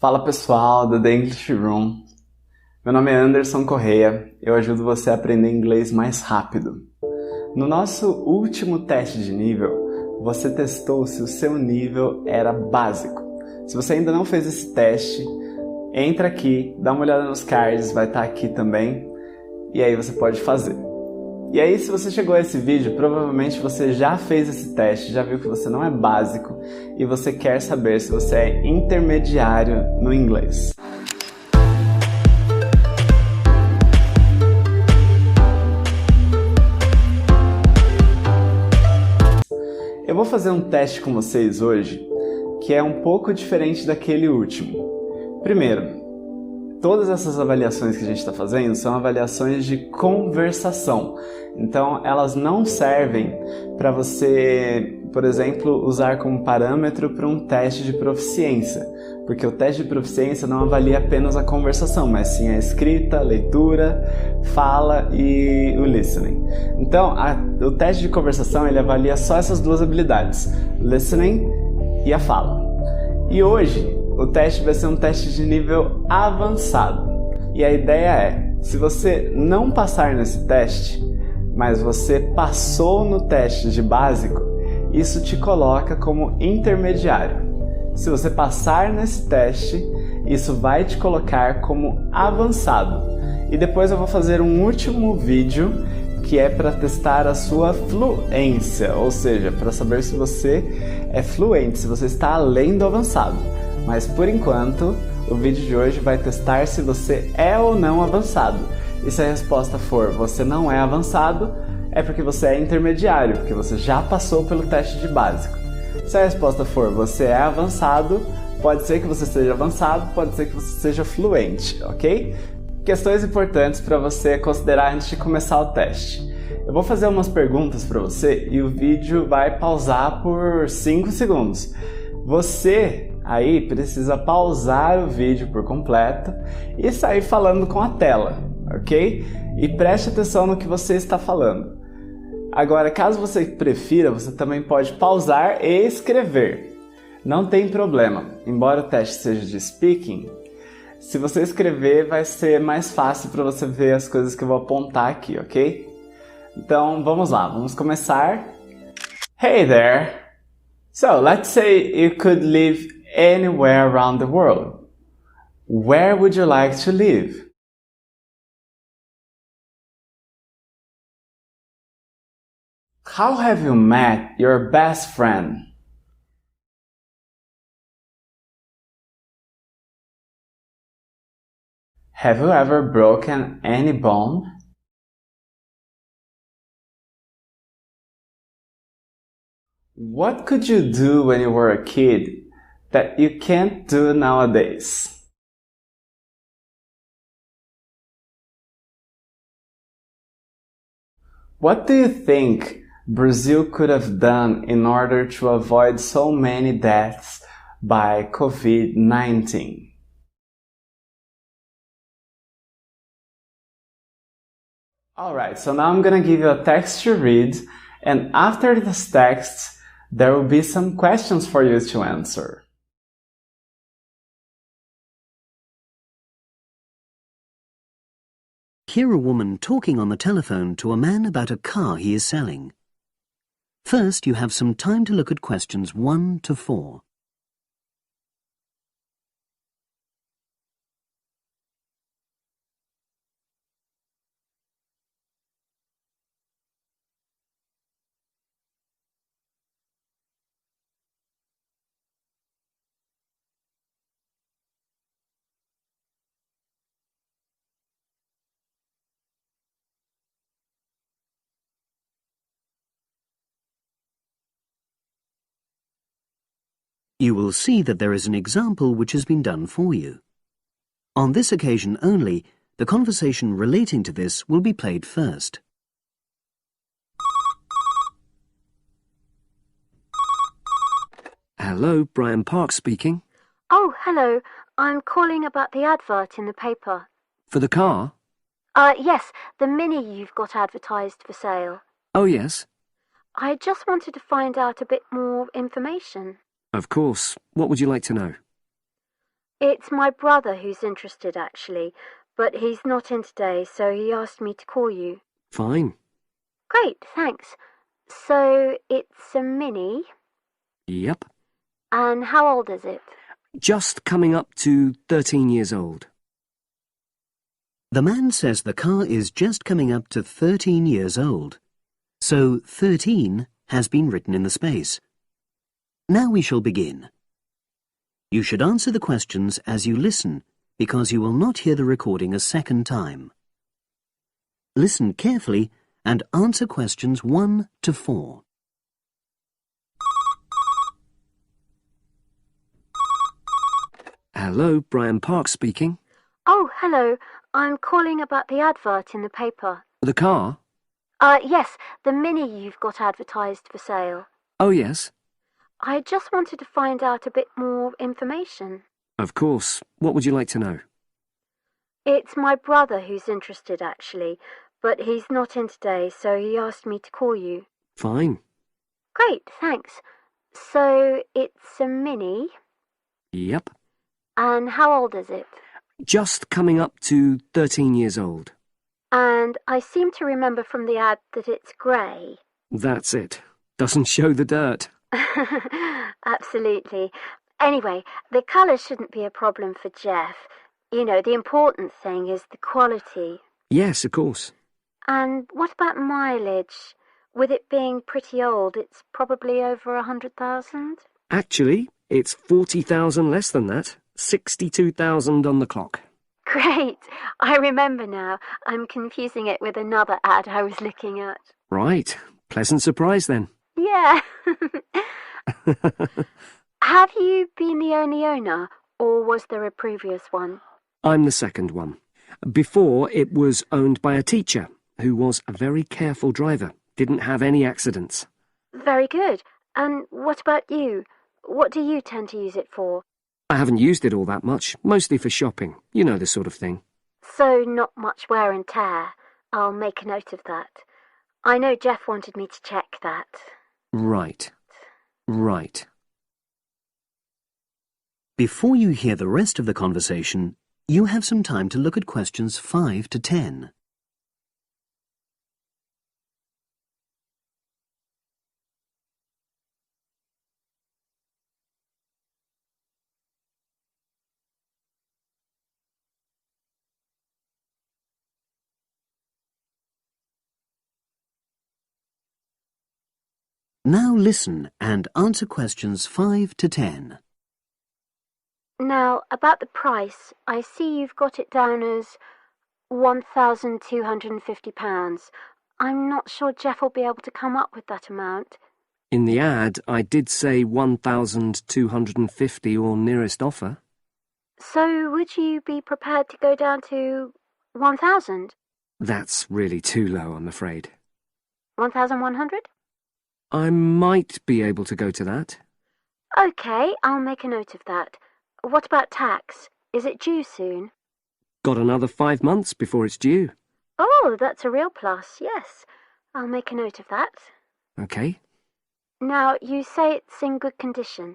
Fala pessoal do The English Room, meu nome é Anderson Corrêa, eu ajudo você a aprender inglês mais rápido. No nosso último teste de nível, você testou se o seu nível era básico. Se você ainda não fez esse teste, entra aqui, dá uma olhada nos cards, vai estar aqui também, e aí você pode fazer. E aí, se você chegou a esse vídeo, provavelmente você já fez esse teste, já viu que você não é básico e você quer saber se você é intermediário no inglês. Eu vou fazer um teste com vocês hoje que é um pouco diferente daquele último. Primeiro, todas essas avaliações que a gente está fazendo são avaliações de conversação. Então, elas não servem para você, por exemplo, usar como parâmetro para um teste de proficiência. Porque o teste de proficiência não avalia apenas a conversação, mas sim a escrita, a leitura, fala e o listening. Então, o teste de conversação ele avalia só essas duas habilidades, listening e a fala. E hoje, o teste vai ser um teste de nível avançado. E a ideia é, se você não passar nesse teste, mas você passou no teste de básico, isso te coloca como intermediário. Se você passar nesse teste, isso vai te colocar como avançado. E depois eu vou fazer um último vídeo que é para testar a sua fluência, ou seja, para saber se você é fluente, se você está além do avançado. Mas por enquanto, o vídeo de hoje vai testar se você é ou não avançado. E se a resposta for você não é avançado, é porque você é intermediário, porque você já passou pelo teste de básico. Se a resposta for você é avançado, pode ser que você seja avançado, pode ser que você seja fluente, ok? Questões importantes para você considerar antes de começar o teste. Eu vou fazer umas perguntas para você e o vídeo vai pausar por 5 segundos. Você aí precisa pausar o vídeo por completo e sair falando com a tela, ok? E preste atenção no que você está falando. Agora, caso você prefira, você também pode pausar e escrever. Não tem problema, embora o teste seja de speaking, se você escrever vai ser mais fácil para você ver as coisas que eu vou apontar aqui, ok? Então, vamos lá, vamos começar. Hey there! So, let's say you could live anywhere around the world. Where would you like to live? How have you met your best friend? Have you ever broken any bone? What could you do when you were a kid that you can't do nowadays? What do you think Brazil could have done in order to avoid so many deaths by COVID-19? Alright, so now I'm gonna give you a text to read, and after this text, there will be some questions for you to answer. Hear a woman talking on the telephone to a man about a car he is selling. First, you have some time to look at questions 1 to 4. You will see that there is an example which has been done for you. On this occasion only, the conversation relating to this will be played first. Hello, Brian Park speaking. Oh, hello. I'm calling about the advert in the paper. For the car? Yes, the Mini you've got advertised for sale. Oh, yes. I just wanted to find out a bit more information. Of course. What would you like to know? It's my brother who's interested, actually, but he's not in today, so he asked me to call you. Fine. Great, thanks. So it's a Mini, Yep. and how old is it? Just coming up to 13 years old. The man says the car is just coming up to 13 years old. So 13 has been written in the space. Now we shall begin. You should answer the questions as you listen, because you will not hear the recording a second time. Listen carefully and answer questions 1 to 4. Hello, Brian Parks speaking. Oh, hello. I'm calling about the advert in the paper. The car? Yes, the Mini you've got advertised for sale. Oh, yes. I just wanted to find out a bit more information. Of course. What would you like to know? It's my brother who's interested, actually, but he's not in today, so he asked me to call you. Fine. Great, thanks. So it's a Mini, Yep. and how old is it? Just coming up to 13 years old. And I seem to remember from the ad that it's grey. That's it. Doesn't show the dirt. Absolutely. Anyway, the colour shouldn't be a problem for Jeff. You know, the important thing is the quality. Yes, of course. And what about mileage? With it being pretty old, it's probably over 100,000? Actually, it's 40,000 less than that. 62,000 on the clock. Great! I remember now. I'm confusing it with another ad I was looking at. Right. Pleasant surprise then. Yeah. Have you been the only owner, or was there a previous one? I'm the second one. Before, it was owned by a teacher who was a very careful driver. Didn't have any accidents. Very good. And what about you? What do you tend to use it for? I haven't used it all that much, mostly for shopping. You know the sort of thing. So not much wear and tear. I'll make a note of that. I know Jeff wanted me to check that. Right. Right. Before you hear the rest of the conversation, you have some time to look at questions 5 to 10. Now listen and answer questions 5 to 10. Now, about the price, I see you've got it down as £1,250. I'm not sure Jeff will be able to come up with that amount. In the ad, I did say 1,250 or nearest offer. So would you be prepared to go down to 1,000? That's really too low, I'm afraid. 1,100? I might be able to go to that. OK, I'll make a note of that. What about tax? Is it due soon? Got another 5 months before it's due. Oh, that's a real plus, yes. I'll make a note of that. OK. Now, you say it's in good condition.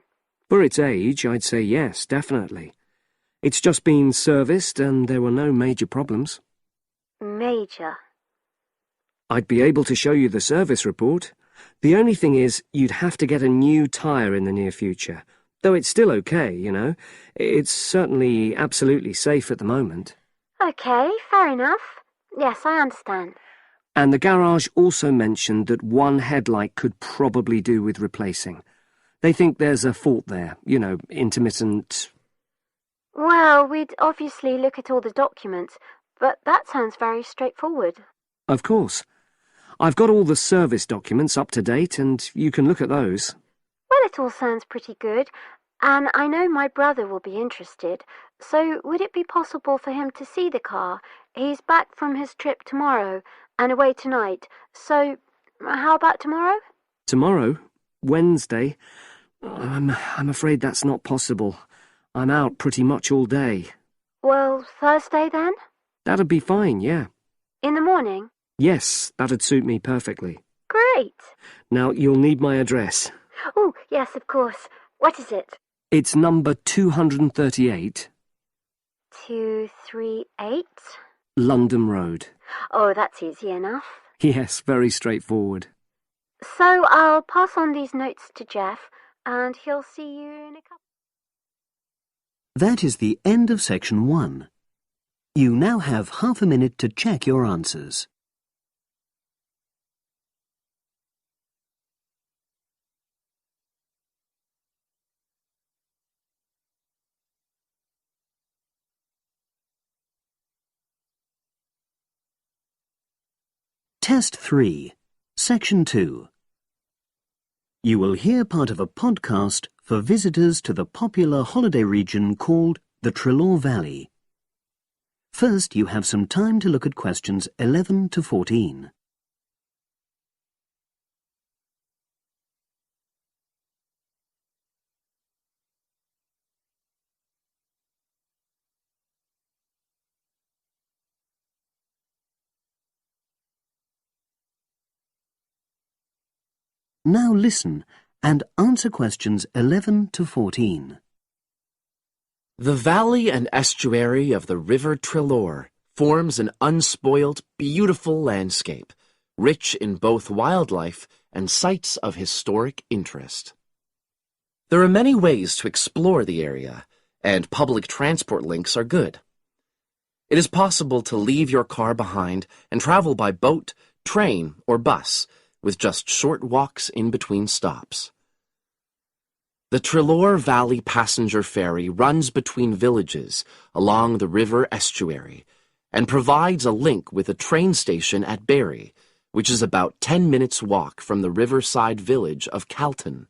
For its age, I'd say yes, definitely. It's just been serviced and there were no major problems. Major? I'd be able to show you the service report. The only thing is, you'd have to get a new tyre in the near future. Though it's still okay, you know. It's certainly absolutely safe at the moment. OK, fair enough. Yes, I understand. And the garage also mentioned that one headlight could probably do with replacing. They think there's a fault there, you know, intermittent... Well, we'd obviously look at all the documents, but that sounds very straightforward. Of course. I've got all the service documents up to date, and you can look at those. Well, it all sounds pretty good, and I know my brother will be interested, so would it be possible for him to see the car? He's back from his trip tomorrow, and away tonight, so how about tomorrow? Tomorrow? Wednesday? I'm afraid that's not possible. I'm out pretty much all day. Well, Thursday then? That'd be fine, yeah. In the morning? Yes, that'd suit me perfectly. Great. Now, you'll need my address. Oh, yes, of course. What is it? It's number 238, 1238. London Road. Oh, that's easy enough. Yes, very straightforward. So I'll pass on these notes to Jeff, and he'll see you in a couple. That is the end of section 1. You now have half a minute to check your answers. Test 3, Section 2. You will hear part of a podcast for visitors to the popular holiday region called the Trelaw Valley. First, you have some time to look at questions 11 to 14. Now listen and answer questions 11 to 14. The valley and estuary of the River Trelaw forms an unspoilt, beautiful landscape, rich in both wildlife and sites of historic interest. There are many ways to explore the area, and public transport links are good. It is possible to leave your car behind and travel by boat, train, or bus, with just short walks in between stops. The Trelaw Valley passenger ferry runs between villages along the river estuary and provides a link with a train station at Barry, which is about 10 minutes' walk from the riverside village of Calton.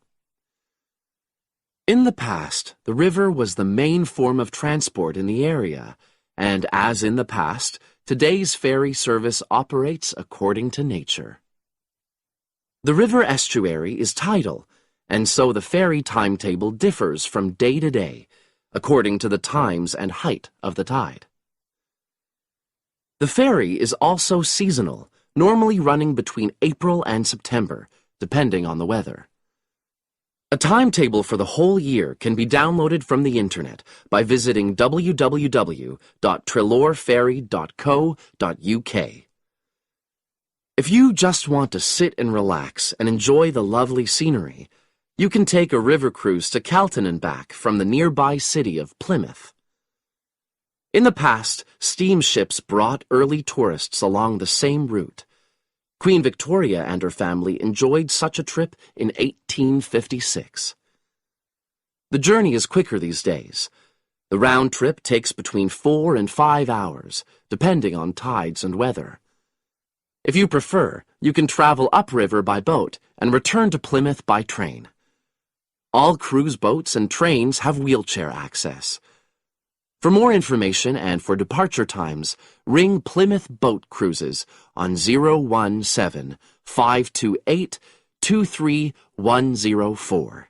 In the past, the river was the main form of transport in the area, and as in the past, today's ferry service operates according to nature. The river estuary is tidal, and so the ferry timetable differs from day to day, according to the times and height of the tide. The ferry is also seasonal, normally running between April and September, depending on the weather. A timetable for the whole year can be downloaded from the internet by visiting www.trelawferry.co.uk. If you just want to sit and relax and enjoy the lovely scenery, you can take a river cruise to Calton and back from the nearby city of Plymouth. In the past, steamships brought early tourists along the same route. Queen Victoria and her family enjoyed such a trip in 1856. The journey is quicker these days. The round trip takes between 4 and 5 hours, depending on tides and weather. If you prefer, you can travel upriver by boat and return to Plymouth by train. All cruise boats and trains have wheelchair access. For more information and for departure times, ring Plymouth Boat Cruises on 017-528-23104.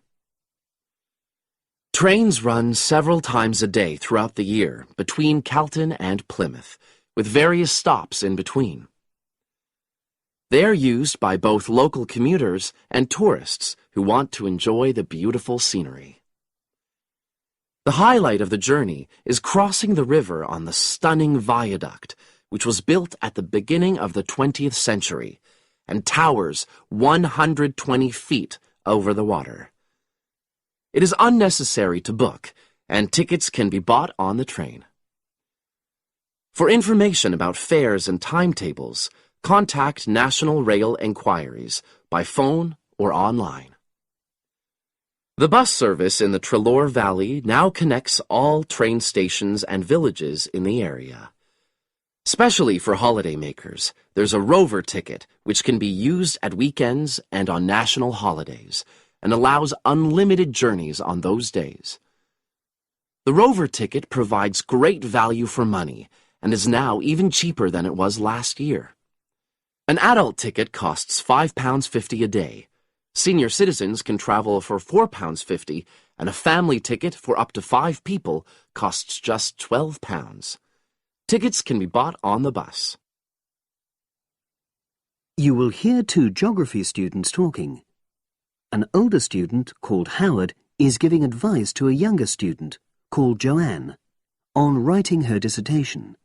Trains run several times a day throughout the year between Calton and Plymouth, with various stops in between. They are used by both local commuters and tourists who want to enjoy the beautiful scenery. The highlight of the journey is crossing the river on the stunning viaduct, which was built at the beginning of the 20th century and towers 120 feet over the water. It is unnecessary to book, and tickets can be bought on the train. For information about fares and timetables, contact National Rail Enquiries by phone or online. The bus service in the Trelaw Valley now connects all train stations and villages in the area. Especially for holidaymakers, there's a Rover ticket which can be used at weekends and on national holidays and allows unlimited journeys on those days. The Rover ticket provides great value for money and is now even cheaper than it was last year. An adult ticket costs £5.50 a day. Senior citizens can travel for £4.50, and a family ticket for up to 5 people costs just £12. Tickets can be bought on the bus. You will hear 2 geography students talking. An older student, called Howard, is giving advice to a younger student, called Joanne, on writing her dissertation.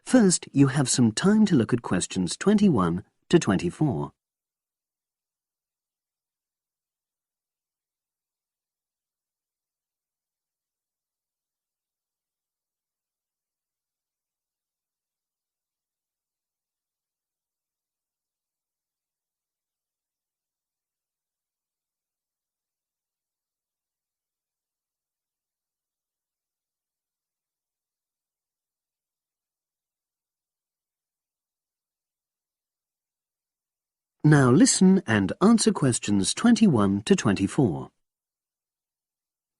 First, you have some time to look at questions 21 to 24. Now listen and answer questions 21 to 24.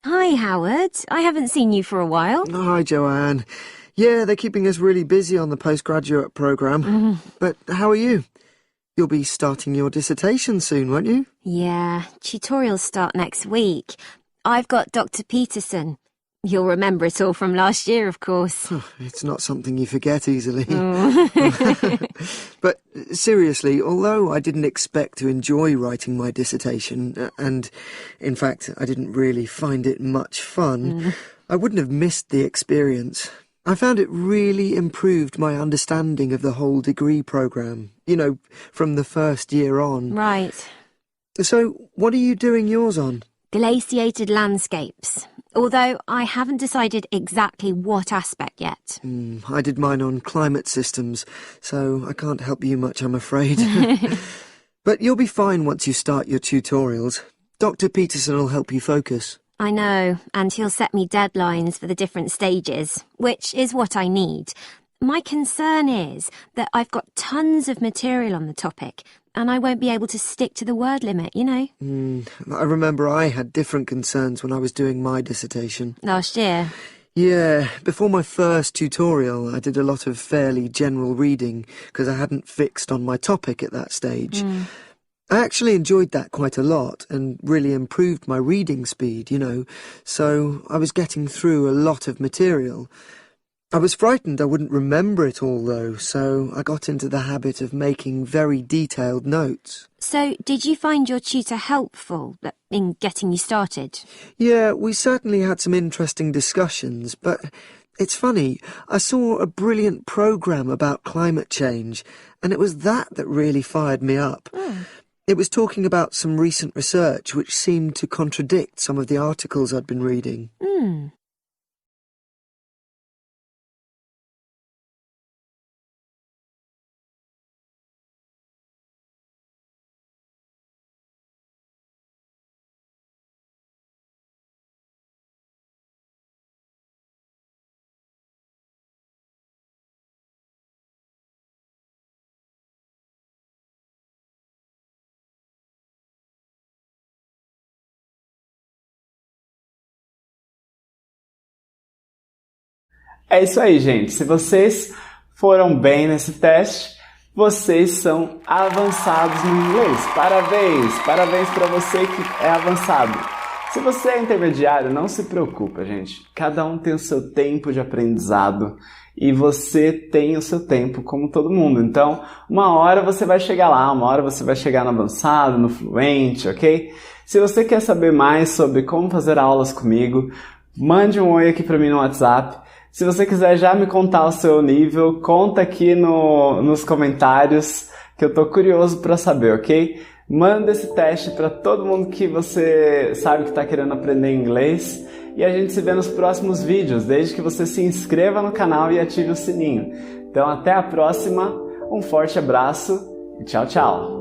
Hi, Howard. I haven't seen you for a while. Hi, Joanne. Yeah, they're keeping us really busy on the postgraduate programme. But how are you? You'll be starting your dissertation soon, won't you? Yeah, tutorials start next week. I've got Dr. Peterson. You'll remember it all from last year, of course. It's not something you forget easily. Oh. But seriously, although I didn't expect to enjoy writing my dissertation, and in fact I didn't really find it much fun, I wouldn't have missed the experience. I found it really improved my understanding of the whole degree programme, you know, from the first year on. Right. So, what are you doing yours on? Glaciated landscapes. Although I haven't decided exactly what aspect yet. I did mine on climate systems, so I can't help you much, I'm afraid. But you'll be fine once you start your tutorials. Dr. Peterson will help you focus. I know, and he'll set me deadlines for the different stages, which is what I need. My concern is that I've got tons of material on the topic, and I won't be able to stick to the word limit, you know. I remember I had different concerns when I was doing my dissertation. Last year? Yeah, before my first tutorial, I did a lot of fairly general reading because I hadn't fixed on my topic at that stage. I actually enjoyed that quite a lot and really improved my reading speed, you know, so I was getting through a lot of material. I was frightened I wouldn't remember it all, though, so I got into the habit of making very detailed notes. So, did you find your tutor helpful in getting you started? Yeah, we certainly had some interesting discussions, but it's funny, I saw a brilliant programme about climate change, and it was that really fired me up. It was talking about some recent research which seemed to contradict some of the articles I'd been reading. É isso aí, gente. Se vocês foram bem nesse teste, vocês são avançados no inglês. Parabéns! Parabéns para você que é avançado. Se você é intermediário, não se preocupa, gente. Cada um tem o seu tempo de aprendizado e você tem o seu tempo como todo mundo. Então, uma hora você vai chegar lá, uma hora você vai chegar no avançado, no fluente, ok? Se você quer saber mais sobre como fazer aulas comigo, mande um oi aqui para mim no WhatsApp. Se você quiser já me contar o seu nível, conta aqui nos comentários, que eu tô curioso para saber, ok? Manda esse teste para todo mundo que você sabe que está querendo aprender inglês. E a gente se vê nos próximos vídeos, desde que você se inscreva no canal e ative o sininho. Então até a próxima, um forte abraço e tchau, tchau!